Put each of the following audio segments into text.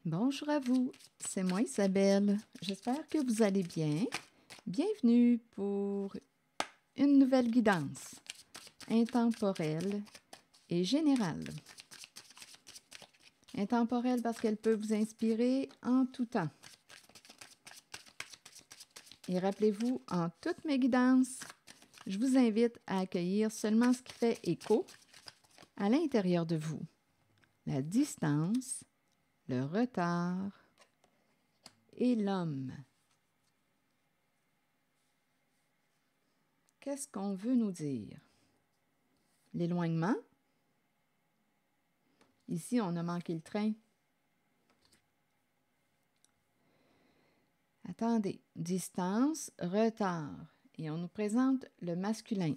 Bonjour à vous, c'est moi Isabelle. J'espère que vous allez bien. Bienvenue pour une nouvelle guidance intemporelle et générale. Intemporelle parce qu'elle peut vous inspirer en tout temps. Et rappelez-vous, en toutes mes guidances, je vous invite à accueillir seulement ce qui fait écho à l'intérieur de vous. La distance, le retard et l'homme. Qu'est-ce qu'on veut nous dire? L'éloignement. Ici, on a manqué le train. Attendez. Distance, retard. Et on nous présente le masculin.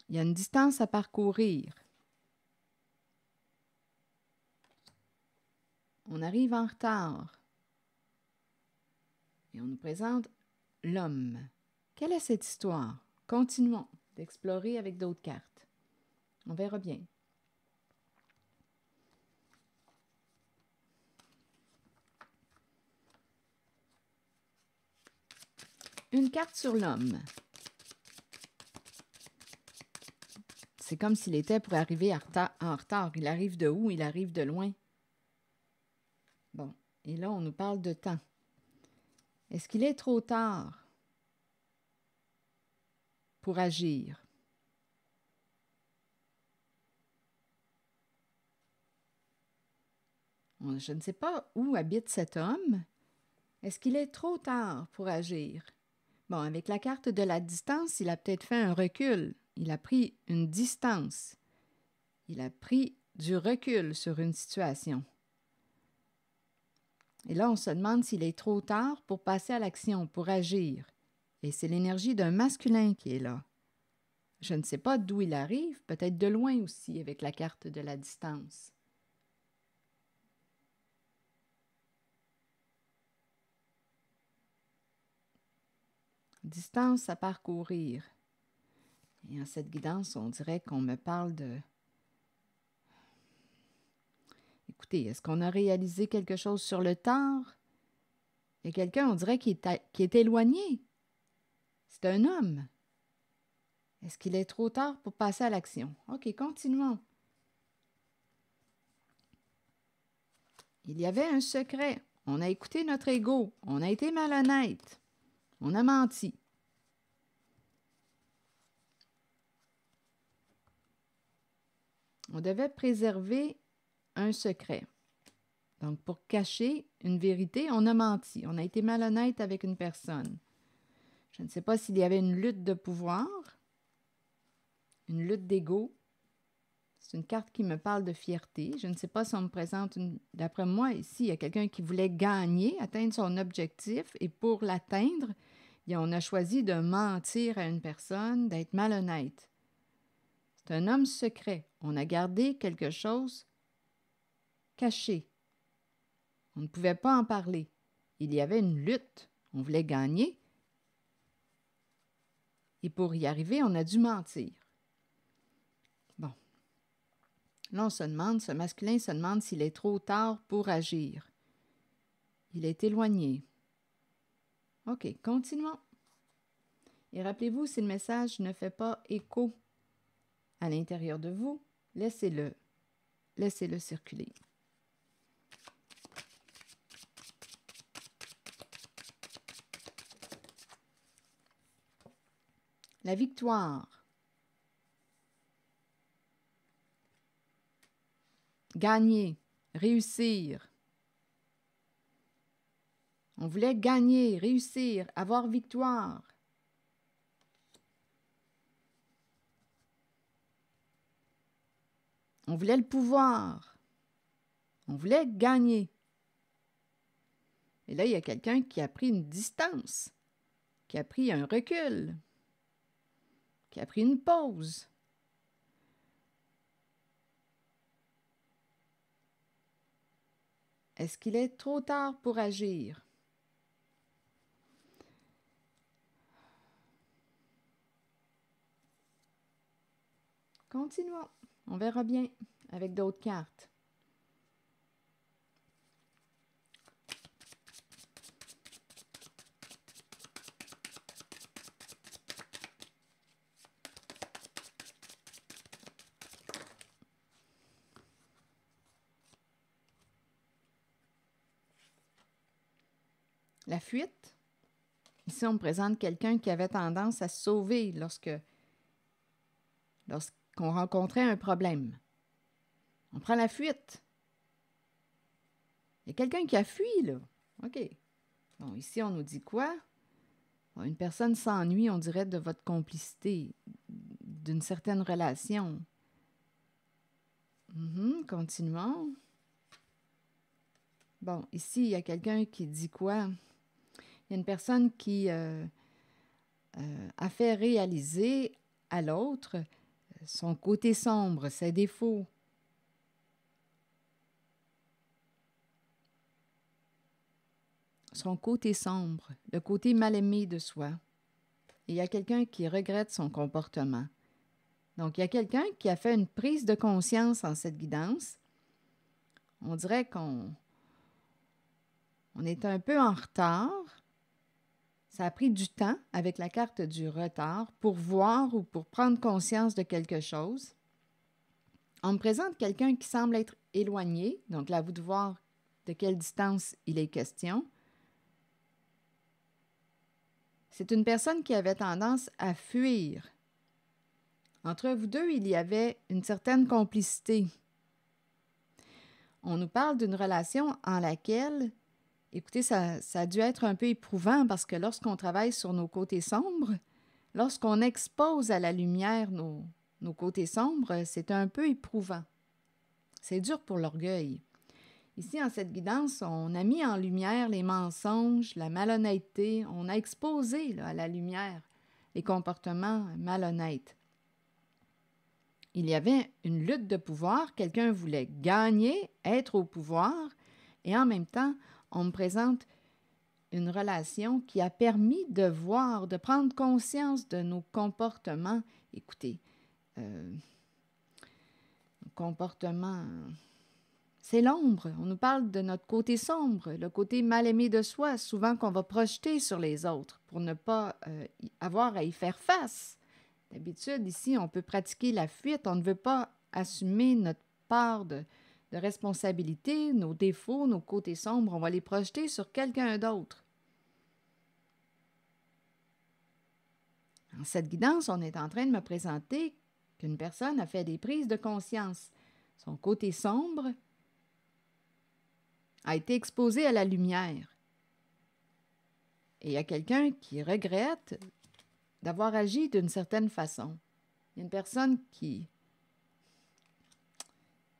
Il y a une distance à parcourir. On arrive en retard. Et on nous présente l'homme. Quelle est cette histoire? Continuons d'explorer avec d'autres cartes. On verra bien. Une carte sur l'homme. C'est comme s'il était pour arriver en retard. Il arrive de où? Il arrive de loin. Bon, et là, on nous parle de temps. Est-ce qu'il est trop tard pour agir? Je ne sais pas où habite cet homme. Est-ce qu'il est trop tard pour agir? Bon, avec la carte de la distance, il a peut-être fait un recul. Il a pris une distance. Il a pris du recul sur une situation. Et là, on se demande s'il est trop tard pour passer à l'action, pour agir. Et c'est l'énergie d'un masculin qui est là. Je ne sais pas d'où il arrive, peut-être de loin aussi avec la carte de la distance. Distance à parcourir. Et en cette guidance, on dirait qu'on me parle de... Écoutez, est-ce qu'on a réalisé quelque chose sur le tard? Il y a quelqu'un, on dirait, qui est éloigné. C'est un homme. Est-ce qu'il est trop tard pour passer à l'action? OK, continuons. Il y avait un secret. On a écouté notre ego. On a été malhonnête. On a menti. On devait préserver un secret. Donc, pour cacher une vérité, on a menti. On a été malhonnête avec une personne. Je ne sais pas s'il y avait une lutte de pouvoir, une lutte d'ego. C'est une carte qui me parle de fierté. Je ne sais pas si on me présente D'après moi, ici, il y a quelqu'un qui voulait gagner, atteindre son objectif, et pour l'atteindre, on a choisi de mentir à une personne, d'être malhonnête. C'est un homme secret. On a gardé quelque chose caché. On ne pouvait pas en parler. Il y avait une lutte. On voulait gagner. Et pour y arriver, on a dû mentir. Bon. Là, on se demande, ce masculin se demande s'il est trop tard pour agir. Il est éloigné. OK, continuons. Et rappelez-vous, si le message ne fait pas écho à l'intérieur de vous, laissez-le. Laissez-le circuler. La victoire. Gagner, réussir. On voulait gagner, réussir, avoir victoire. On voulait le pouvoir. On voulait gagner. Et là, il y a quelqu'un qui a pris une distance, qui a pris un recul, qui a pris une pause. Est-ce qu'il est trop tard pour agir? Continuons. On verra bien avec d'autres cartes. La fuite. Ici, on me présente quelqu'un qui avait tendance à se sauver lorsqu'on rencontrait un problème. On prend la fuite. Il y a quelqu'un qui a fui, là. OK. Bon, ici, on nous dit quoi? Bon, une personne s'ennuie, on dirait, de votre complicité, d'une certaine relation. Continuons. Bon, ici, il y a quelqu'un qui dit quoi? Il y a une personne qui a fait réaliser à l'autre son côté sombre, ses défauts. Son côté sombre, le côté mal aimé de soi. Et il y a quelqu'un qui regrette son comportement. Donc, il y a quelqu'un qui a fait une prise de conscience en cette guidance. On dirait qu'on est un peu en retard. Ça a pris du temps avec la carte du retard pour voir ou pour prendre conscience de quelque chose. On me présente quelqu'un qui semble être éloigné, donc là, à vous de voir de quelle distance il est question. C'est une personne qui avait tendance à fuir. Entre vous deux, il y avait une certaine complicité. On nous parle d'une relation en laquelle, écoutez, ça a dû être un peu éprouvant parce que lorsqu'on travaille sur nos côtés sombres, lorsqu'on expose à la lumière nos côtés sombres, c'est un peu éprouvant. C'est dur pour l'orgueil. Ici, en cette guidance, on a mis en lumière les mensonges, la malhonnêteté. On a exposé à la lumière les comportements malhonnêtes. Il y avait une lutte de pouvoir. Quelqu'un voulait gagner, être au pouvoir. Et en même temps, on me présente une relation qui a permis de voir, de prendre conscience de nos comportements. Écoutez, comportements... C'est l'ombre. On nous parle de notre côté sombre, le côté mal aimé de soi, souvent qu'on va projeter sur les autres pour ne pas avoir à y faire face. D'habitude, ici, on peut pratiquer la fuite. On ne veut pas assumer notre part de responsabilité, nos défauts, nos côtés sombres. On va les projeter sur quelqu'un d'autre. En cette guidance, on est en train de me présenter qu'une personne a fait des prises de conscience. Son côté sombre a été exposé à la lumière. Et il y a quelqu'un qui regrette d'avoir agi d'une certaine façon. Il y a une personne qui...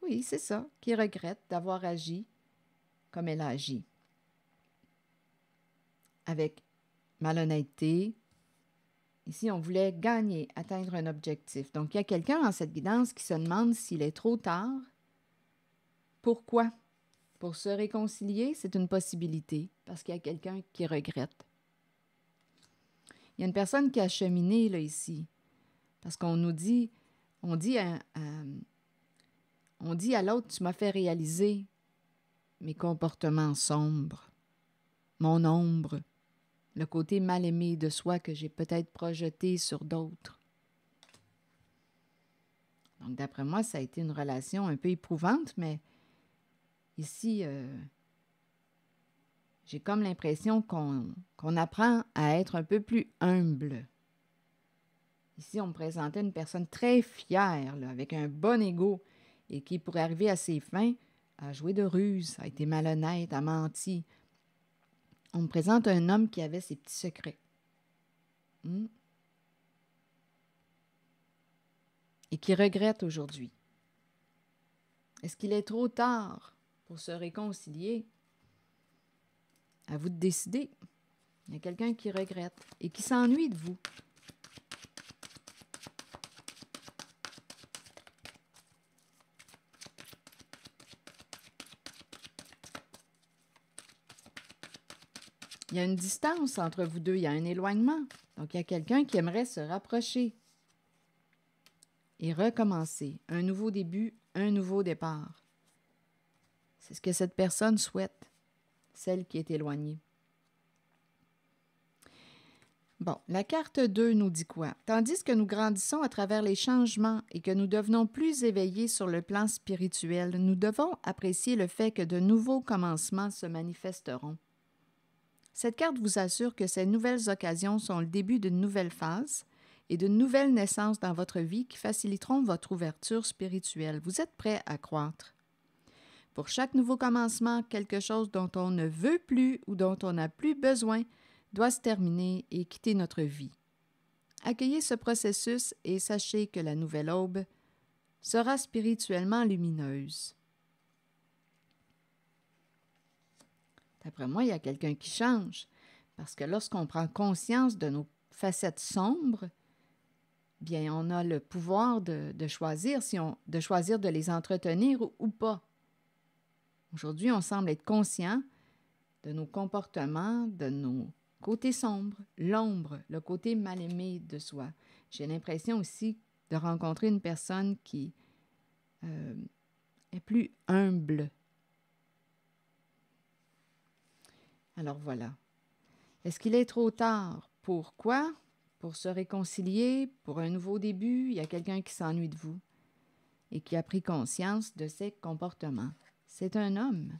Oui, c'est ça, qui regrette d'avoir agi comme elle a agi. Avec malhonnêteté. Ici, on voulait gagner, atteindre un objectif. Donc, il y a quelqu'un dans cette guidance qui se demande s'il est trop tard. Pourquoi? Pour se réconcilier, c'est une possibilité, parce qu'il y a quelqu'un qui regrette. Il y a une personne qui a cheminé, là, ici, parce qu'on nous dit, on dit à l'autre, tu m'as fait réaliser mes comportements sombres, mon ombre, le côté mal aimé de soi que j'ai peut-être projeté sur d'autres. Donc, d'après moi, ça a été une relation un peu éprouvante, mais ici, j'ai comme l'impression qu'on apprend à être un peu plus humble. Ici, on me présentait une personne très fière, là, avec un bon ego, et qui, pour arriver à ses fins, a joué de ruse, a été malhonnête, a menti. On me présente un homme qui avait ses petits secrets. Et qui regrette aujourd'hui. Est-ce qu'il est trop tard pour se réconcilier? À vous de décider. Il y a quelqu'un qui regrette et qui s'ennuie de vous. Il y a une distance entre vous deux, il y a un éloignement. Donc, il y a quelqu'un qui aimerait se rapprocher. et recommencer. Un nouveau début, un nouveau départ. C'est ce que cette personne souhaite, celle qui est éloignée. Bon, la carte 2 nous dit quoi? Tandis que nous grandissons à travers les changements et que nous devenons plus éveillés sur le plan spirituel, nous devons apprécier le fait que de nouveaux commencements se manifesteront. Cette carte vous assure que ces nouvelles occasions sont le début d'une nouvelle phase et d'une nouvelle naissance dans votre vie qui faciliteront votre ouverture spirituelle. Vous êtes prêt à croître. Pour chaque nouveau commencement, quelque chose dont on ne veut plus ou dont on n'a plus besoin doit se terminer et quitter notre vie. Accueillez ce processus et sachez que la nouvelle aube sera spirituellement lumineuse. D'après moi, il y a quelqu'un qui change, parce que lorsqu'on prend conscience de nos facettes sombres, bien, on a le pouvoir de choisir, de choisir de les entretenir ou pas. Aujourd'hui, on semble être conscient de nos comportements, de nos côté sombre, l'ombre, le côté mal aimé de soi. J'ai l'impression aussi de rencontrer une personne qui est plus humble. Alors voilà. Est-ce qu'il est trop tard? Pourquoi? Pour se réconcilier, pour un nouveau début, il y a quelqu'un qui s'ennuie de vous et qui a pris conscience de ses comportements. C'est un homme.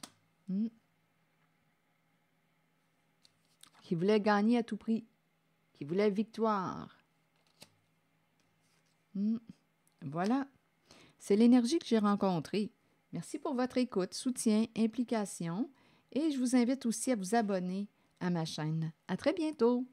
Qui voulait gagner à tout prix, qui voulait victoire. Voilà, c'est l'énergie que j'ai rencontrée. Merci pour votre écoute, soutien, implication et je vous invite aussi à vous abonner à ma chaîne. À très bientôt!